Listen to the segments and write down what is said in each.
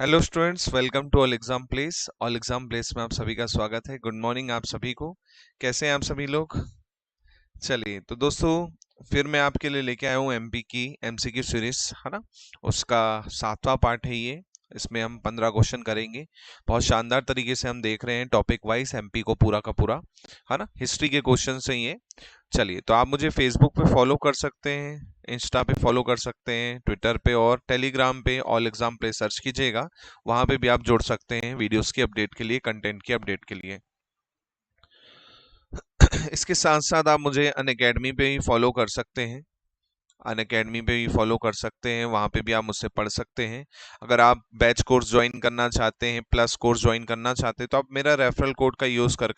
Hello students, welcome to all exam place. All exam place में आप सभी का स्वागत है। गुड मॉर्निंग आप सभी को। कैसे हैं आप सभी लोग? चलिए तो दोस्तों, फिर मैं आपके लिए लेके आया हूँ एमपी की एमसीक्यू सीरीज, है ना। उसका 7वां पार्ट है ये। इसमें हम 15 क्वेश्चन करेंगे। बहुत शानदार तरीके से हम देख रहे हैं टॉपिक वाइज एमपी को पूरा का पूरा, है ना। हिस्ट्री के क्वेश्चन से ये। चलिए, तो आप मुझे फेसबुक पे फॉलो कर सकते हैं, इंस्टा पे फॉलो कर सकते हैं, ट्विटर पे और टेलीग्राम पे ऑल एग्जाम पे सर्च कीजिएगा। वहां पे भी आप जुड़ सकते हैं वीडियोस की अपडेट के लिए, कंटेंट की अपडेट के लिए। इसके साथ साथ आप मुझे अनअकैडमी पे भी फॉलो कर सकते हैं। अनअकैडमी पे भी फॉलो कर सकते हैं, वहां पे भी आप मुझसे पढ़ सकते हैं। अगर आप बैच कोर्स ज्वाइन करना चाहते हैं, प्लस कोर्स ज्वाइन करना चाहते हैं, तो आप मेरा रेफरल कोड का यूज कर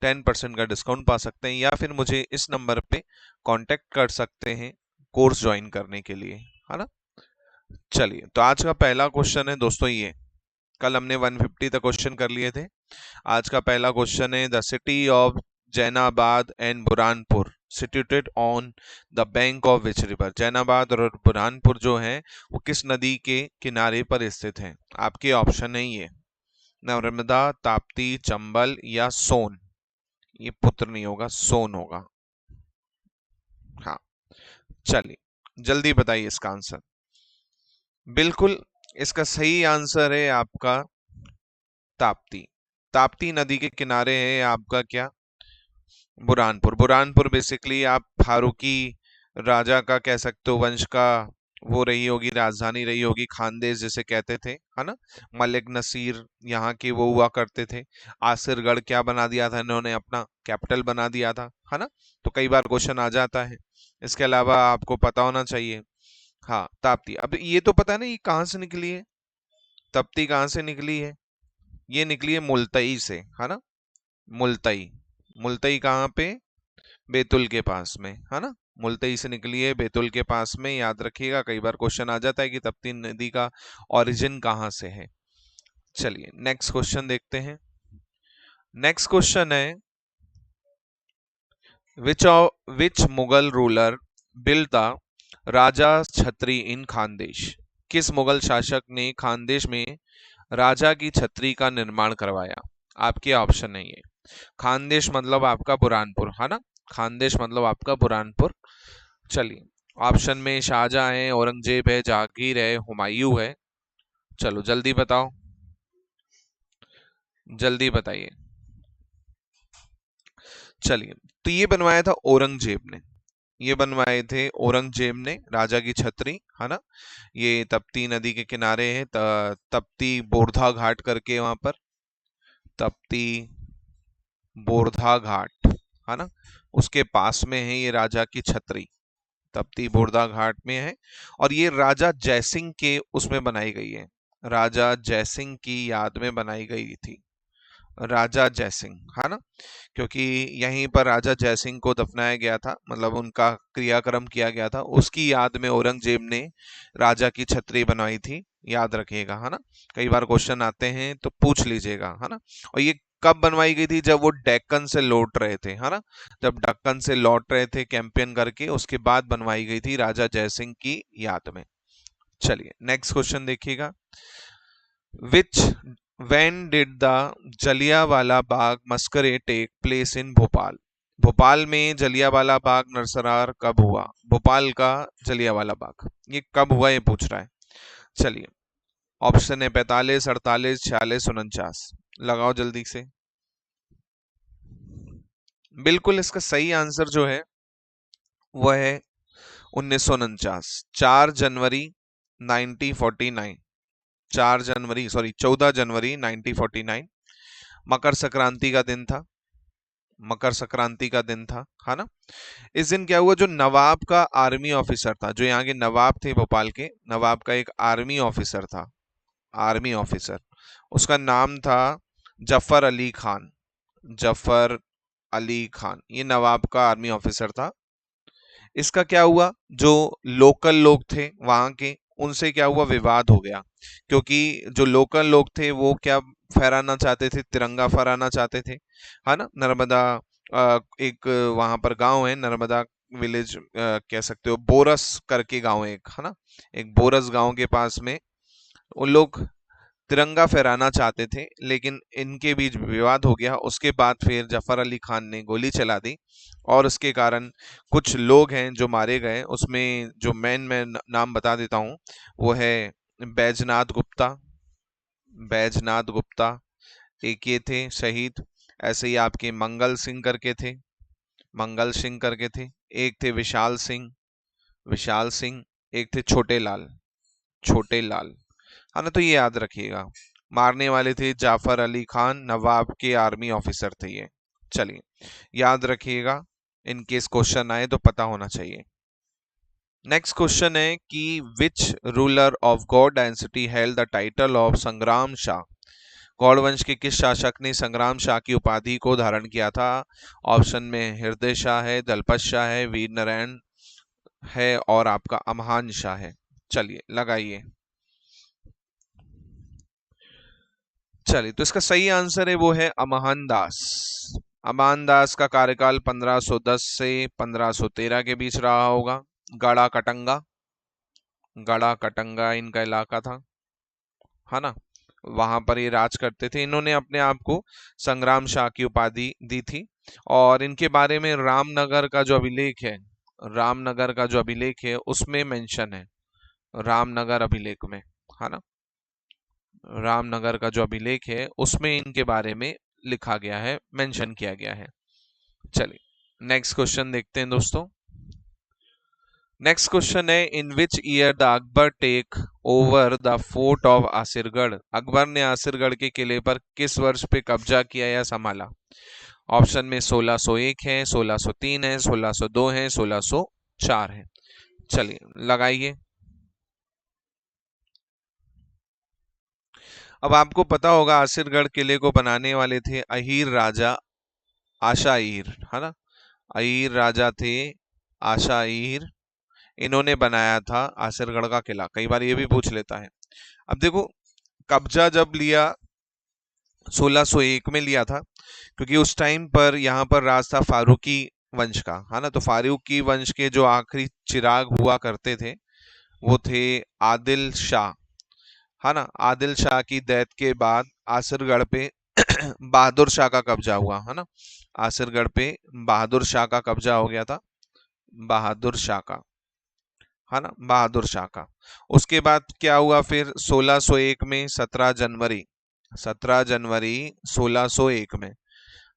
10% का डिस्काउंट पा सकते हैं, या फिर मुझे इस नंबर पे कांटेक्ट कर सकते हैं कोर्स ज्वाइन करने के लिए, है ना। चलिए, तो आज का पहला क्वेश्चन है दोस्तों ये। कल हमने 150 तक क्वेश्चन कर लिए थे। आज का पहला क्वेश्चन है, the city of Jainabad and Burhanpur situated on the bank of which river. Jainabad और बुरहानपुर जो है वो किस नदी के किनारे पर स्थित हैं? आपके ऑप्शन है ये, नर्मदा, ताप्ती, चंबल या सोन। ये पुत्र नहीं होगा, सोन होगा। हाँ, चलिए जल्दी बताइए इसका आंसर। बिल्कुल, इसका सही आंसर है आपका ताप्ती। ताप्ती नदी के किनारे है आपका क्या? बुरहानपुर। बुरहानपुर बेसिकली आप फारूकी राजा का कह सकते हो, वंश का वो रही होगी, राजधानी रही होगी, खानदेश जिसे कहते थे, है ना। मलिक नसीर यहाँ के वो हुआ करते थे। आसिरगढ़ क्या बना दिया था इन्होंने, अपना कैपिटल बना दिया था, है ना। तो कई बार क्वेश्चन आ जाता है। इसके अलावा आपको पता होना चाहिए, हाँ, ताप्ती। अब ये तो पता नहीं कहाँ से निकली है, तप्ती कहाँ से निकली है? ये निकली है मुल्तई से, है ना। मुल्तई। मुल्तई कहाँ पे? बैतुल के पास में, है ना। मुल्तई से निकली है, बैतुल के पास में। याद रखिएगा, कई बार क्वेश्चन आ जाता है कि तप्ती नदी का ओरिजिन कहाँ से है। चलिए नेक्स्ट क्वेश्चन देखते हैं। नेक्स्ट क्वेश्चन है, विच मुगल रूलर बिल्ट द राजा छतरी इन खानदेश। किस मुगल शासक ने खानदेश में राजा की छतरी का निर्माण करवाया? आपके ऑप्शन है ये। खानदेश मतलब आपका बुरहानपुर, है ना। खानदेश मतलब आपका बुरहानपुर। चलिए, ऑप्शन में शाहजहां है, औरंगजेब है, जहांगीर है, हुमायूं है। चलो जल्दी बताओ, जल्दी बताइए। चलिए, तो ये बनवाया था औरंगजेब ने। ये बनवाए थे औरंगजेब ने राजा की छतरी, है ना। ये तप्ती नदी के किनारे है, तप्ती बोरधा घाट करके वहां पर। तप्ती बोरधा घाट, है ना, उसके पास में है ये राजा की छतरी। तप्ती बोरधा घाट में है। और ये राजा जयसिंह के उसमें बनाई गई है। राजा जयसिंह की याद में बनाई गई थी। राजा जयसिंह, है ना। क्योंकि यहीं पर राजा जयसिंह को दफनाया गया था, मतलब उनका क्रियाक्रम किया गया था, उसकी याद में औरंगजेब ने राजा की छतरी बनवाई थी। याद रखिएगा, है ना। कई बार क्वेश्चन आते हैं तो पूछ लीजिएगा, है ना। और ये कब बनवाई गई थी? जब वो डेक्कन से लौट रहे थे, है ना। जब डेक्कन से लौट रहे थे कैंपेन करके, उसके बाद बनवाई गई थी राजा जयसिंह की याद में। चलिए नेक्स्ट क्वेश्चन देखिएगा। Which when did the Jallianwala Bagh massacre take place in Bhopal. Bhopal में जलियांवाला बाग नरसंहार कब हुआ? भोपाल का जलियांवाला बाग ये कब हुआ, ये पूछ रहा है। चलिए, ऑप्शन है 45, 48, 46, 49। लगाओ जल्दी से। बिल्कुल, इसका सही आंसर जो है वो है 1949। 4 जनवरी 1949। 4 जनवरी, सॉरी 14 जनवरी 1949 मकर संक्रांति का दिन था। मकर संक्रांति का दिन था, है ना। इस दिन क्या हुआ, जो नवाब का आर्मी ऑफिसर था, जो यहाँ के नवाब थे भोपाल के, नवाब का एक आर्मी ऑफिसर था। आर्मी ऑफिसर, उसका नाम था जफर अली खान। जफर अली खान, ये नवाब का आर्मी ऑफिसर था। इसका क्या हुआ, जो लोकल लोग थे वहां के, उनसे क्या हुआ, विवाद हो गया। क्योंकि जो लोकल लोग थे वो क्या फहराना चाहते थे, तिरंगा फहराना चाहते थे, है ना। नर्मदा, एक वहां पर गांव है नर्मदा विलेज, कह सकते हो, बोरस करके गांव है एक, है ना। एक बोरस गांव के पास में उन लोग तिरंगा फहराना चाहते थे, लेकिन इनके बीच विवाद हो गया। उसके बाद फिर जफर अली खान ने गोली चला दी और उसके कारण कुछ लोग हैं जो मारे गए। उसमें जो मैं नाम बता देता हूँ, वो है बैजनाथ गुप्ता। बैजनाथ गुप्ता एक ये थे शहीद। ऐसे ही आपके मंगल सिंह करके थे, मंगल सिंह करके थे। एक थे विशाल सिंह, विशाल सिंह। एक थे छोटे लाल, छोटे लाल। है ना, तो ये याद रखिएगा। मारने वाले थे जाफर अली खान, नवाब के आर्मी ऑफिसर थे ये। चलिए, याद रखिएगा, इन केस क्वेश्चन आए तो पता होना चाहिए। नेक्स्ट क्वेश्चन है कि which ruler of Gaur dynasty held the title of Sangram Shah. Gaur वंश के किस शासक ने संग्राम शाह की उपाधि को धारण किया था? ऑप्शन में हृदय शाह है, दलपत शाह है, वीर नारायण है और आपका अमहान शाह है। चलिए लगाइए। चलिए, तो इसका सही आंसर है वो है अमहान दास। अमहान दास का कार्यकाल 1510 से 1513 के बीच रहा होगा। गड़ा कटंगा, गड़ा कटंगा इनका इलाका था, है ना। वहां पर ये राज करते थे। इन्होंने अपने आप को संग्राम शाह की उपाधि दी थी। और इनके बारे में रामनगर का जो अभिलेख है, रामनगर का जो अभिलेख है उसमें मेंशन है, रामनगर अभिलेख में, है ना। रामनगर का जो अभिलेख है उसमें इनके बारे में लिखा गया है, मेंशन किया गया है। चलिए, नेक्स्ट क्वेश्चन देखते हैं दोस्तों। नेक्स्ट क्वेश्चन है, in which year the Akbar take over the fort of Asirgarh. Akbar ने आसिरगढ़ के किले पर किस वर्ष पे कब्जा किया या संभाला? ऑप्शन में 1601 है, 1603 है, 1602 है, 1604 है। चलिए लगाइए। अब आपको पता होगा आसिरगढ़ किले को बनाने वाले थे अहीर राजा आशा अहीर, है ना। अहीर राजा थे आशा अहीर। इन्होंने बनाया था आसिरगढ़ का किला। कई बार ये भी पूछ लेता है। अब देखो, कब्जा जब लिया 1601 में लिया था, क्योंकि उस टाइम पर यहाँ पर राज था फारूकी वंश का, है ना। तो फारूकी वंश के जो आखिरी चिराग हुआ करते थे वो थे आदिल शाह, है ना। आदिल शाह की डेथ के बाद आसिरगढ़ पे बहादुर शाह का कब्जा हुआ, है ना। आसिरगढ़ पे बहादुर शाह का कब्जा हो गया था, बहादुर शाह का, है ना, बहादुर शाह का। उसके बाद क्या हुआ फिर 1601 में, 17 जनवरी, 17 जनवरी 1601 में,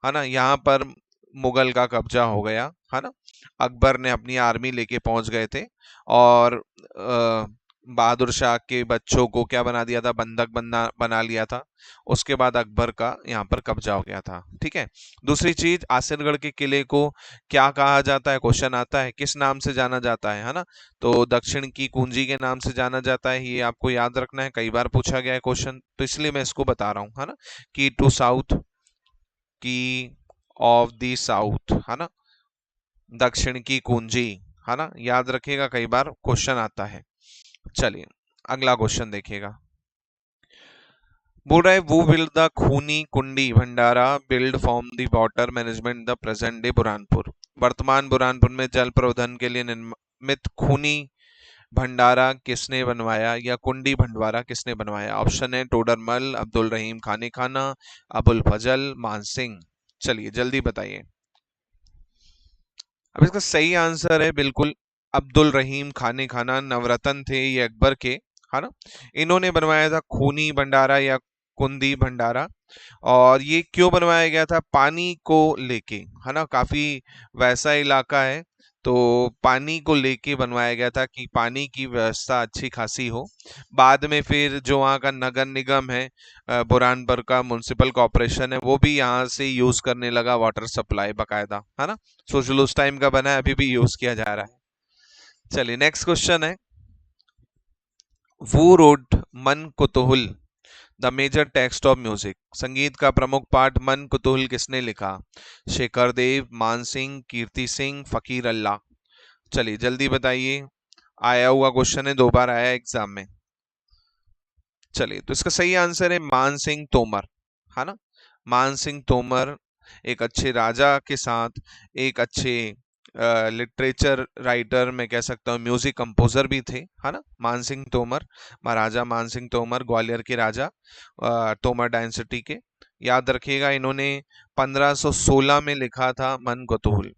है ना, यहाँ पर मुगल का कब्जा हो गया, है ना। अकबर ने अपनी आर्मी लेके पहुंच गए थे और बहादुर शाह के बच्चों को क्या बना दिया था, बंधक बना लिया था। उसके बाद अकबर का यहाँ पर कब्जा हो गया था। ठीक है। दूसरी चीज, आसिरगढ़ के किले को क्या कहा जाता है, क्वेश्चन आता है, किस नाम से जाना जाता है ना। तो दक्षिण की कुंजी के नाम से जाना जाता है, ये आपको याद रखना है, कई बार पूछा गया है क्वेश्चन, तो इसलिए मैं इसको बता रहा हूँ, है ना। की टू साउथ, की ऑफ द साउथ, है ना, दक्षिण की कुंजी, है ना, याद रखिएगा, कई बार क्वेश्चन आता है। चलिए, अगला क्वेश्चन देखिएगा। बोल रहा है, वो will the Khooni Kundi Bhandara build form the water management the present day Burhanpur. वर्तमान बुरहानपुर में जल प्रबंधन के लिए निर्मित खूनी भंडारा किसने बनवाया या कुंडी भंडारा किसने बनवाया? ऑप्शन है टोडरमल, अब्दुल रहीम खाने खाना, अबुल फजल, मान सिंह। चलिए जल्दी बताइए। अब इसका सही आंसर है बिल्कुल अब्दुल रहीम खाने खाना। नवरत्न थे ये अकबर के, है ना। इन्होंने बनवाया था खूनी भंडारा या कुंदी भंडारा। और ये क्यों बनवाया गया था? पानी को लेके, है ना, काफी वैसा इलाका है, तो पानी को लेके बनवाया गया था कि पानी की व्यवस्था अच्छी खासी हो। बाद में फिर जो वहाँ का नगर निगम है, बुरहानपुर का म्युनिसिपल कॉर्पोरेशन है, वो भी यहाँ से यूज करने लगा वाटर सप्लाई बकायदा, है ना। सोच लो उस टाइम का बना है, अभी भी यूज किया जा रहा है। चलिए, नेक्स्ट क्वेश्चन है, वो रोड Man Kutuhal the major text of music. संगीत का प्रमुख पाठ मन कुतूहल किसने लिखा? शेखर देव, मान सिंह, कीर्ति सिंह, फकीर अल्लाह। चलिए जल्दी बताइए, आया हुआ क्वेश्चन है, 2 बार आया एग्जाम में। चलिए, तो इसका सही आंसर है मान सिंह तोमर, है ना। मान सिंह तोमर एक अच्छे राजा के साथ एक अच्छे लिटरेचर राइटर, मैं कह सकता हूँ म्यूजिक कंपोजर भी थे, है ना, मानसिंह तोमर, महाराजा मानसिंह तोमर, ग्वालियर के राजा तोमर डायनेस्टी के। याद रखिएगा इन्होंने 1516 में लिखा था मन कतूल,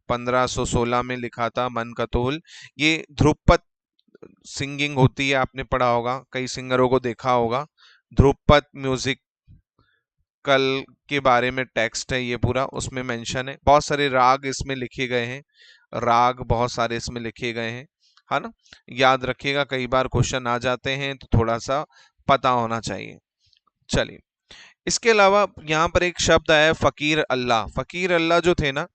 1516 में लिखा था मन कतूल। ये ध्रुपद सिंगिंग होती है, आपने पढ़ा होगा, कई सिंगरों को देखा होगा। ध्रुपद म्यूजिक कल के बारे में टेक्स्ट है ये पूरा, उसमें मेंशन है। बहुत सारे राग इसमें लिखे गए हैं, राग बहुत सारे इसमें लिखे गए हैं, है ना। याद रखिएगा, कई बार क्वेश्चन आ जाते हैं तो थोड़ा सा पता होना चाहिए। चलिए, इसके अलावा यहाँ पर एक शब्द आया फकीर अल्लाह। फकीर अल्लाह जो थे ना,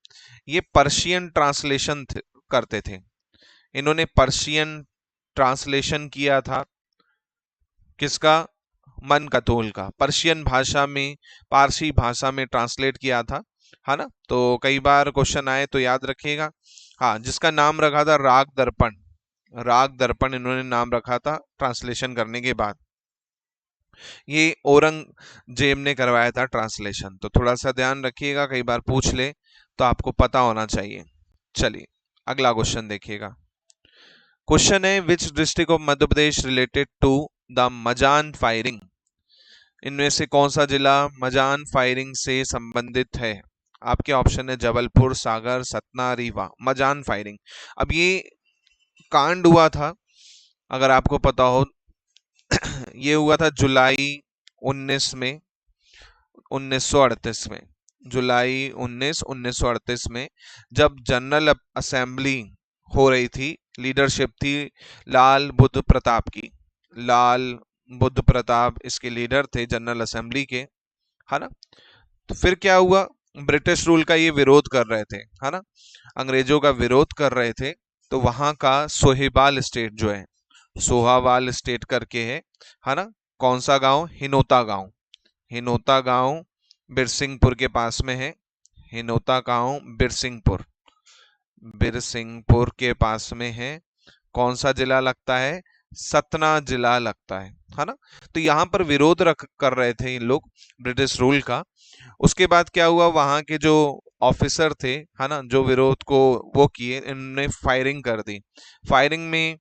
ये पर्शियन ट्रांसलेशन करते थे। इन्होंने पर्शियन ट्रांसलेशन किया था, किसका? मन कतोल का। पर्शियन भाषा में, पारसी भाषा में ट्रांसलेट किया था, है ना। तो कई बार क्वेश्चन आए तो याद रखिएगा। हाँ, जिसका नाम रखा था राग दर्पण, राग दर्पण इन्होंने नाम रखा था ट्रांसलेशन करने के बाद। ये औरंगजेब ने करवाया था ट्रांसलेशन, तो थोड़ा सा ध्यान रखिएगा, कई बार पूछ ले तो आपको पता होना चाहिए। चलिए, अगला क्वेश्चन देखिएगा। क्वेश्चन है, which district of Madhya Pradesh related to the Majan firing? इनमें से कौन सा जिला मजान फायरिंग से संबंधित है? आपके ऑप्शन है जबलपुर, सागर, सतना, रीवा। मजान फायरिंग, अब ये कांड हुआ था, अगर आपको पता हो, ये हुआ था जुलाई 19 में, 1938 में, जुलाई 1938 में, जब जनरल असेंबली हो रही थी। लीडरशिप थी लाल बुद्ध प्रताप की, लाल बुद्ध प्रताप इसके लीडर थे जनरल असेंबली के, है ना। तो फिर क्या हुआ, ब्रिटिश रूल का ये विरोध कर रहे थे, है ना, अंग्रेजों का विरोध कर रहे थे। तो वहां का सोहेबाल स्टेट जो है, सोहावाल स्टेट करके है ना, कौन सा गांव? हिनोता गांव। हिनोता गांव बिरसिंहपुर के पास में है। हिनोता गांव बिरसिंहपुर, बिरसिंहपुर के पास में है। कौन सा जिला लगता है? सतना जिला लगता है ना। तो यहाँ पर विरोध कर रहे थे इन लोग ब्रिटिश रूल का। उसके बाद क्या हुआ, वहां के जो ऑफिसर थे, है ना, जो विरोध को वो किए, इन्होंने फायरिंग कर दी। फायरिंग में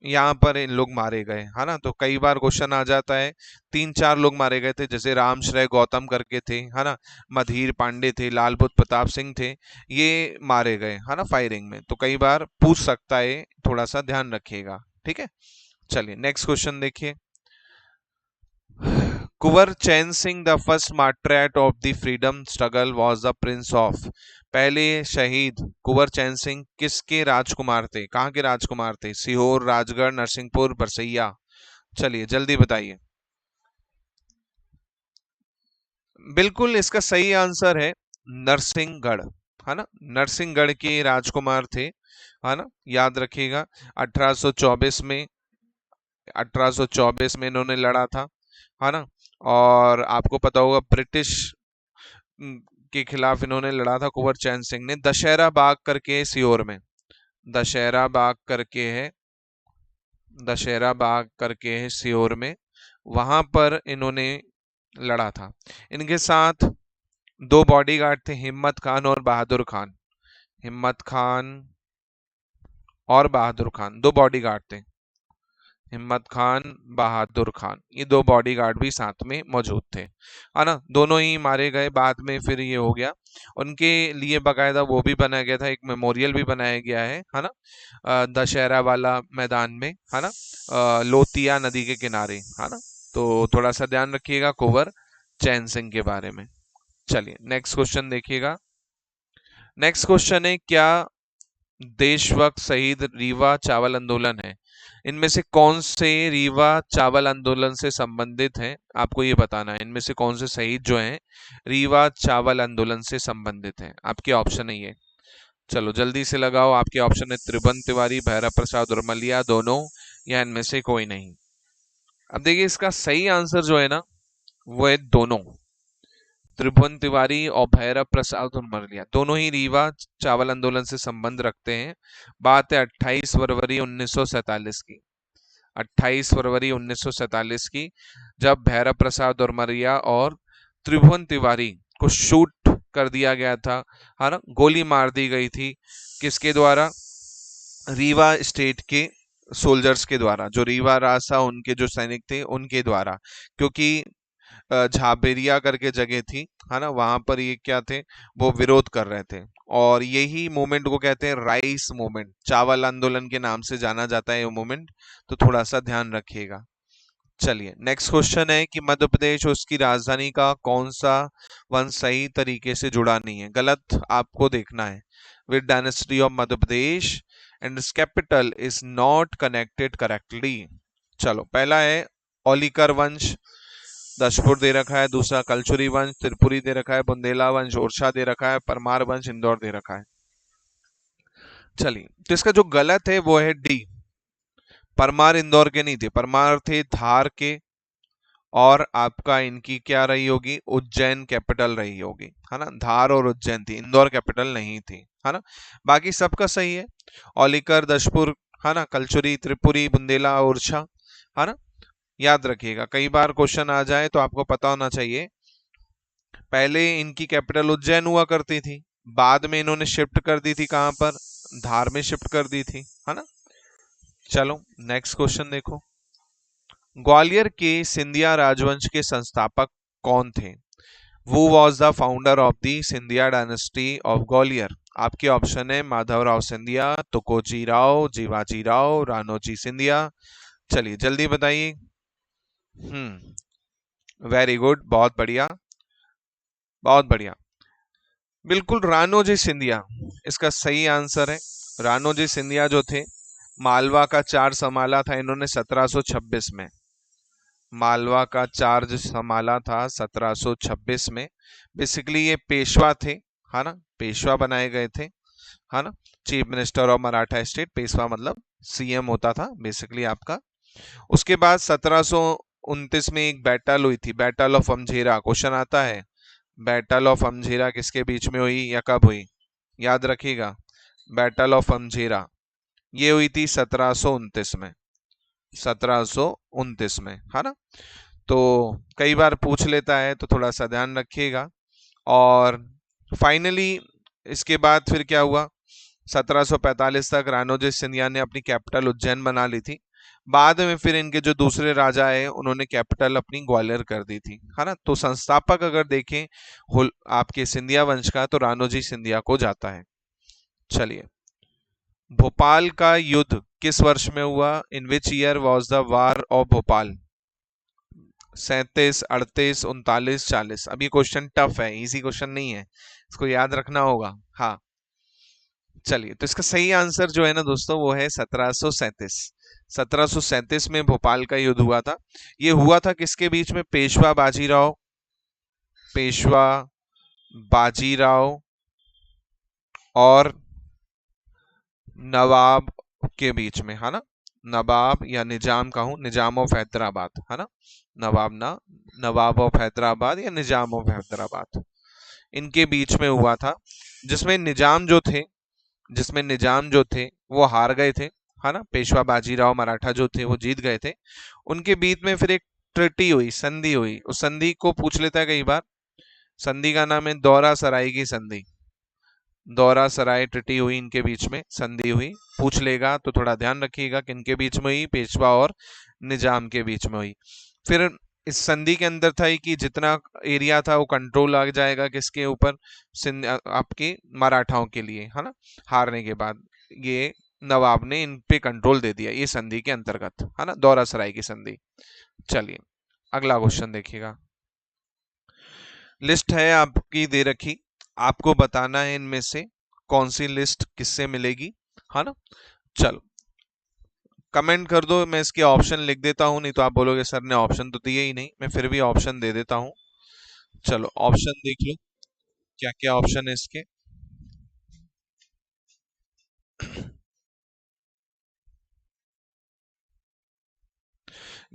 यहाँ पर इन लोग मारे गए, है ना। तो कई बार क्वेश्चन आ जाता है, 3-4 लोग मारे गए थे, जैसे रामश्रय गौतम करके थे, है ना, मधीर पांडे थे, लाल बुद्ध प्रताप सिंह थे, ये मारे गए, है ना, फायरिंग में। तो कई बार पूछ सकता है, थोड़ा सा ध्यान रखिएगा, ठीक है। चलिए, नेक्स्ट क्वेश्चन देखिए। Kunwar Chain Singh the first martyr of the freedom struggle was the prince of. पहले शहीद कुंवर चैन सिंह किसके राजकुमार थे? कहाँ के राजकुमार थे? सीहोर, राजगढ़, नरसिंहपुर, बरसैया। चलिए जल्दी बताइए। बिल्कुल, इसका सही आंसर है नरसिंहगढ़, है ना, नरसिंहगढ़ के राजकुमार थे, है ना। याद रखिएगा, 1824 में, 1824 में इन्होंने लड़ा था, है ना। और आपको पता होगा ब्रिटिश के खिलाफ इन्होंने लड़ा था कुंवर चैन सिंह ने। दशहरा बाग करके सीहोर में, दशहरा बाग करके है, दशहरा बाग करके है सीहोर में, वहां पर इन्होंने लड़ा था। इनके साथ 2 बॉडीगार्ड थे, हिम्मत खान और बहादुर खान। हिम्मत खान और बहादुर खान 2 बॉडीगार्ड थे। हिम्मत खान, बहादुर खान, ये 2 बॉडीगार्ड भी साथ में मौजूद थे, है ना। दोनों ही मारे गए बाद में, फिर ये हो गया। उनके लिए बकायदा वो भी बनाया गया था, एक मेमोरियल भी बनाया गया है ना, दशहरा वाला मैदान में, है ना, लोतिया नदी के किनारे, है ना। तो थोड़ा सा ध्यान रखिएगा कुंवर चैन सिंह के बारे में। चलिए, नेक्स्ट क्वेश्चन देखिएगा। नेक्स्ट क्वेश्चन है, क्या देशभक्त शहीद रीवा चावल आंदोलन है? इनमें से कौन से रीवा चावल आंदोलन से संबंधित हैं? आपको ये बताना है, इनमें से कौन से शहीद जो हैं रीवा चावल आंदोलन से संबंधित हैं। आपके ऑप्शन है ये, चलो जल्दी से लगाओ। आपके ऑप्शन है त्रिभुवन तिवारी, भैरव प्रसाद और मलिया, दोनों, या इनमें से कोई नहीं। अब देखिए, इसका सही आंसर जो है ना, वो है दोनों। त्रिभुवन तिवारी और भैरव प्रसाद और मलिया दोनों ही रीवा चावल आंदोलन से संबंध रखते हैं। बात है 28 फरवरी 1947 की, 28 फरवरी 1947 की, जब भैरव प्रसाद और मलिया और त्रिभुवन तिवारी को शूट कर दिया गया था, है ना, गोली मार दी गई थी। किसके द्वारा? रीवा स्टेट के सोल्जर्स के द्वारा, जो रीवा रासा उनके जो सैनिक थे उनके द्वारा। क्योंकि झाबेरिया करके जगह थी, है ना, वहां पर ये क्या थे, वो विरोध कर रहे थे। और यही मूवमेंट को कहते हैं राइस मूवमेंट, चावल आंदोलन के नाम से जाना जाता है ये मूवमेंट, तो थोड़ा सा ध्यान रखिएगा। चलिए नेक्स्ट क्वेश्चन है कि मध्य प्रदेश और उसकी राजधानी का कौन सा वंश सही तरीके से जुड़ा नहीं है? गलत आपको देखना है। With dynasty of Madhya Pradesh and it's capital is not connected correctly. चलो पहला है ओलिकर वंश, दशपुर दे रखा है। दूसरा कलचुरी वंश, त्रिपुरी दे रखा है। बुंदेला वंश, ओरछा दे रखा है। परमार वंश, इंदौर दे रखा है। चलिए तो इसका जो गलत है वो है डी, परमार इंदौर के नहीं थे, परमार थे धार के, और आपका इनकी क्या रही होगी, उज्जैन कैपिटल रही होगी, है ना, धार और उज्जैन थी, इंदौर कैपिटल नहीं थी, है ना। बाकी सबका सही है, ओलिकर, दशपुर, है ना, कलचुरी, त्रिपुरी, बुंदेला, ओरछा, है ना। याद रखिएगा, कई बार क्वेश्चन आ जाए तो आपको पता होना चाहिए, पहले इनकी कैपिटल उज्जैन हुआ करती थी, बाद में इन्होंने शिफ्ट कर दी थी, कहां पर, धार में शिफ्ट कर दी थी, है ना। चलो नेक्स्ट क्वेश्चन देखो, ग्वालियर के सिंधिया राजवंश के संस्थापक कौन थे? Who was the founder of the Scindia dynasty of Gwalior? आपके ऑप्शन है माधवराव सिंधिया, तुकोजी राव, जीवाजी राव, राणोजी सिंधिया। चलिए जल्दी बताइए। वेरी गुड, बहुत बढ़िया, बहुत बढ़िया, बिल्कुल राणोजी सिंधिया इसका सही आंसर है। राणोजी सिंधिया जो थे, मालवा का चार्ज संभाला था इन्होंने 1726 में, मालवा का चार्ज संभाला था 1726 में। बेसिकली ये पेशवा थे, है ना, पेशवा बनाए गए थे, है ना, chief minister of Maratha state, Peshwa मतलब सीएम होता था बेसिकली आपका। उसके बाद 1729 में एक बैटल हुई थी, बैटल ऑफ अमझेरा, क्वेश्चन आता है बैटल ऑफ अमझेरा किसके बीच में हुई या कब हुई? याद रखिएगा, बैटल ऑफ अमझेरा ये हुई थी 1729 में, 1729 में, है ना। तो कई बार पूछ लेता है तो थोड़ा सा ध्यान रखिएगा। और फाइनली इसके बाद फिर क्या हुआ, 1745 तक राणोजी सिंधिया ने अपनी कैपिटल उज्जैन बना ली थी। बाद में फिर इनके जो दूसरे राजा है उन्होंने कैपिटल अपनी ग्वालियर कर दी थी, है ना। तो संस्थापक अगर देखें आपके सिंधिया वंश का तो राणोजी सिंधिया को जाता है। चलिए, भोपाल का युद्ध किस वर्ष में हुआ? In which year was the war of Bhopal? 37, 38, 39, 40। अब ये क्वेश्चन टफ है, इजी क्वेश्चन नहीं है, इसको याद रखना होगा। हाँ चलिए, तो इसका सही आंसर जो है ना दोस्तों वो है 1737। 1737 में भोपाल का युद्ध हुआ था। ये हुआ था किसके बीच में? पेशवा बाजीराव, पेशवा बाजीराव और नवाब के बीच में, है ना, नवाब या निजाम कहूं, निजाम ऑफ हैदराबाद, है ना, नवाब ना, नवाब ऑफ हैदराबाद या निजाम ऑफ हैदराबाद, इनके बीच में हुआ था, जिसमें निजाम जो थे, जिसमें निजाम जो थे वो हार गए थे, है ना, पेशवा बाजीराव मराठा जो थे वो जीत गए थे। उनके बीच में फिर एक ट्रिटी हुई, संधि हुई, उस संधि को पूछ लेता है कई बार, संधि का नाम है दौरा सराय की संधि, दौरा सराय ट्रिटी हुई, इनके बीच में संधि हुई, पूछ लेगा तो थोड़ा ध्यान रखिएगा कि इनके बीच में हुई, पेशवा और निजाम के बीच में हुई। फिर इस संधि के अंदर था कि जितना एरिया था वो कंट्रोल आ जाएगा किसके ऊपर, आपके मराठाओं के लिए, है ना। हारने के बाद ये नवाब ने इन पे कंट्रोल दे दिया, ये संधि के अंतर्गत, है ना, दौरा सराय की संधि। चलिए अगला क्वेश्चन देखिएगा, लिस्ट है आपकी दे रखी, आपको बताना है इनमें से कौन सी लिस्ट किससे मिलेगी, है ना। चलो कमेंट कर दो, मैं इसके ऑप्शन लिख देता हूं, नहीं तो आप बोलोगे सर ने ऑप्शन तो दिए ही नहीं, मैं फिर भी ऑप्शन दे देता हूं। चलो ऑप्शन देख लो, क्या क्या ऑप्शन है इसके।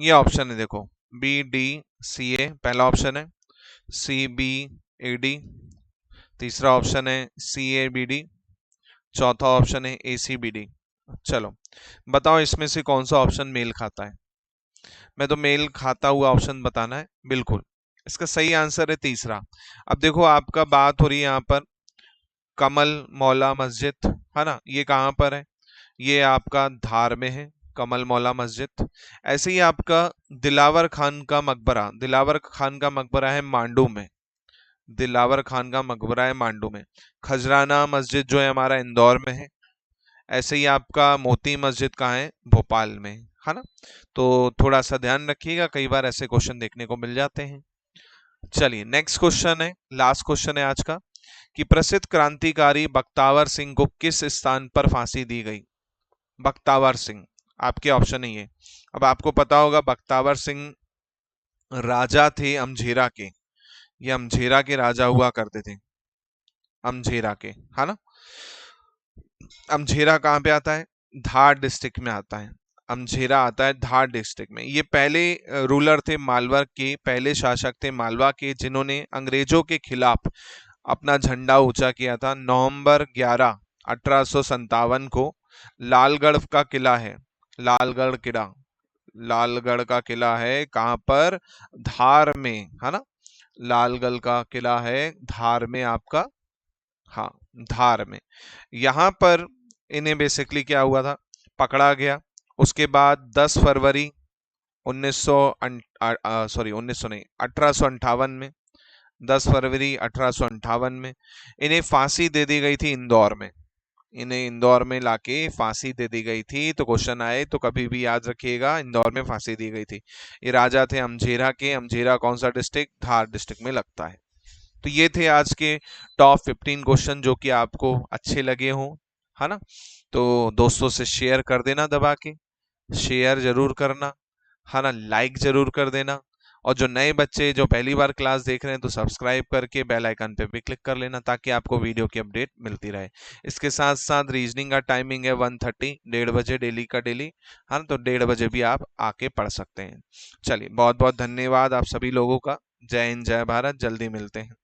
ये ऑप्शन है देखो, बी डी सी ए पहला ऑप्शन है, सी बी ए डी तीसरा ऑप्शन है, सी ए बी डी चौथा ऑप्शन है, ए सी बी डी। चलो बताओ इसमें से कौन सा ऑप्शन मेल खाता है? मैं तो मेल खाता हुआ ऑप्शन बताना है, बिल्कुल इसका सही आंसर है तीसरा। अब देखो आपका बात हो रही है यहाँ पर कमल मौला मस्जिद, है ना, ये कहाँ पर है? ये आपका धार में है, कमल मौला मस्जिद। ऐसे ही आपका दिलावर खान का मकबरा, दिलावर खान का मकबरा है मांडू में, दिलावर खान का मकबरा है मांडू में। खजराना मस्जिद जो है हमारा इंदौर में है। ऐसे ही आपका मोती मस्जिद कहाँ है? भोपाल में, है ना। तो थोड़ा सा ध्यान रखिएगा, कई बार ऐसे क्वेश्चन देखने को मिल जाते हैं। चलिए नेक्स्ट क्वेश्चन है, लास्ट क्वेश्चन है आज का, कि प्रसिद्ध क्रांतिकारी बख्तावर सिंह को किस स्थान पर फांसी दी गई? बख्तावर सिंह, आपके ऑप्शन है ये। अब आपको पता होगा बख्तावर सिंह राजा थे अमझेरा के, ये अमझेरा के राजा हुआ करते थे, अमझेरा के, है ना। अमझेरा कहाँ पे आता है? धार डिस्ट्रिक्ट में आता है, अमझेरा आता है धार डिस्ट्रिक्ट में। ये पहले रूलर थे मालवा के, पहले शासक थे मालवा के, जिन्होंने अंग्रेजों के खिलाफ अपना झंडा ऊंचा किया था। नवंबर 11 1857 को लालगढ़ का किला है, लालगढ़ किला, लालगढ़ का किला है कहाँ पर? धार में, है ना। लालगढ़ का किला है धार में आपका, हाँ धार में। यहाँ पर इन्हें बेसिकली क्या हुआ था? पकड़ा गया। उसके बाद 10 फरवरी 1900 सॉरी 1900 नहीं 1858 में, 10 फरवरी 1858 में इन्हें फांसी दे दी गई थी इंदौर में, इन्हें इंदौर में लाके फांसी दे दी गई थी। तो क्वेश्चन आए तो कभी भी याद रखिएगा, इंदौर में फांसी दी गई थी। ये राजा थे अमझेरा के, अमझेरा कौन सा डिस्ट्रिक्ट? धार डिस्ट्रिक्ट में लगता है। तो ये थे आज के टॉप 15 क्वेश्चन जो कि आपको अच्छे लगे हों, है ना। तो दोस्तों से शेयर कर देना, दबा के शेयर जरूर करना, है ना, लाइक जरूर कर देना। और जो नए बच्चे जो पहली बार क्लास देख रहे हैं तो सब्सक्राइब करके बेल आइकन पे भी क्लिक कर लेना, ताकि आपको वीडियो की अपडेट मिलती रहे। इसके साथ साथ रीजनिंग का टाइमिंग है 1:30, 1:30 बजे डेली का डेली, है ना। तो 1:30 बजे भी आप आके पढ़ सकते हैं। चलिए बहुत बहुत धन्यवाद आप सभी लोगों का। जय हिंद, जय भारत, जल्दी मिलते हैं।